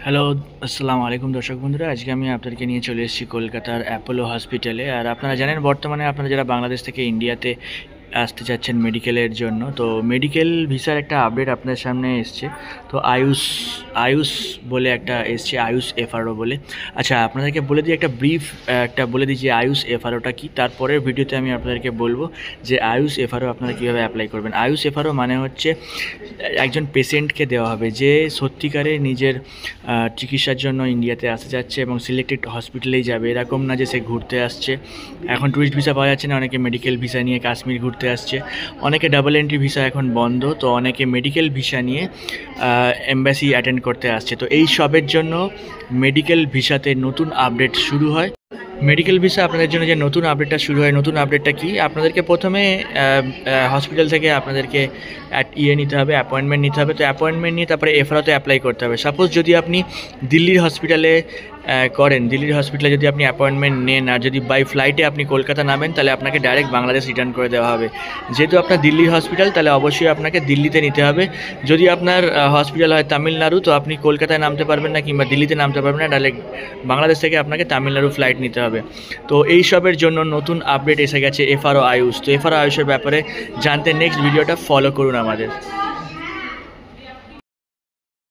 Hello, আসসালামু আলাইকুম দর্শক বন্ধুরা। আজকে আমি আপনাদেরকে নিয়ে চলে এসেছি কলকাতার অ্যাপোলো হসপিটালে। আর আপনারা জানেন বর্তমানে আপনারা যারা বাংলাদেশ থেকে ইন্ডিয়াতে আসতে চাচ্ছেন মেডিকেলের জন্য, তো মেডিকেল ভিসার একটা আপডেট আপনাদের সামনে এসছে। তো আয়ুষ আয়ুষ বলে একটা এসছে, আয়ুষ এফআরও বলে। আচ্ছা, আপনাদেরকে বলে দিই একটা ব্রিফ, একটা বলে দিই যে আয়ুষ এফআরওটা কী। তারপরের ভিডিওতে আমি আপনাদেরকে বলবো যে আয়ুষ এফআরও আপনারা কীভাবে অ্যাপ্লাই করবেন। আয়ুষ এফআরও মানে হচ্ছে একজন পেশেন্টকে দেওয়া হবে যে সত্যিকারে নিজের চিকিৎসার জন্য ইন্ডিয়াতে আসতে যাচ্ছে এবং সিলেক্টেড হসপিটালেই যাবে, এরকম না যে সে ঘুরতে আসছে। এখন ট্যুরিস্ট ভিসা পাওয়া যাচ্ছে না, অনেকে মেডিকেল ভিসা নিয়ে কাশ্মীর ঘুরতে আসছে, অনেকে ডাবল এন্ট্রি ভিসা এখন বন্ধ, তো অনেকে মেডিকেল ভিসা নিয়ে এম্বাসি অ্যাটেন্ড করতে আসছে। তো এই সবের জন্য মেডিকেল ভিসাতে নতুন আপডেট শুরু হয়। মেডিকেল ভিসা আপনাদের জন্য যে নতুন আপডেটটা শুরু হয়, নতুন আপডেটটা কি, আপনাদেরকে প্রথমে হসপিটাল থেকে আপনাদেরকে নিতে হবে, অ্যাপয়েন্টমেন্ট নিতে হবে। তো অ্যাপয়েন্টমেন্ট নিয়ে তারপরে এফআরওতে অ্যাপ্লাই করতে হবে। সাপোজ যদি আপনি দিল্লির হসপিটালে করেন, দিল্লির হসপিটালে যদি আপনি অ্যাপয়েন্টমেন্ট নেন আর যদি বাই ফ্লাইটে আপনি কলকাতা নামেন, তাহলে আপনাকে ডাইরেক্ট বাংলাদেশ রিটার্ন করে দেওয়া হবে। যেহেতু আপনার দিল্লির হসপিটাল, তাহলে অবশ্যই আপনাকে দিল্লিতে নিতে হবে। যদি আপনার হসপিটাল হয় তামিলনাড়ু, তো আপনি কলকাতায় নামতে পারবেন না কিংবা দিল্লিতে নামতে পারবেন না, ডাইরেক্ট বাংলাদেশ থেকে আপনাকে তামিলনাড়ু ফ্লাইট নিতে হবে। তো এই সবের জন্য নতুন আপডেট এসে গেছে এফআরও আয়ুষ। তো এফআরও আয়ুষের ব্যাপারে জানতে নেক্সট ভিডিওটা ফলো করুন আমাদের।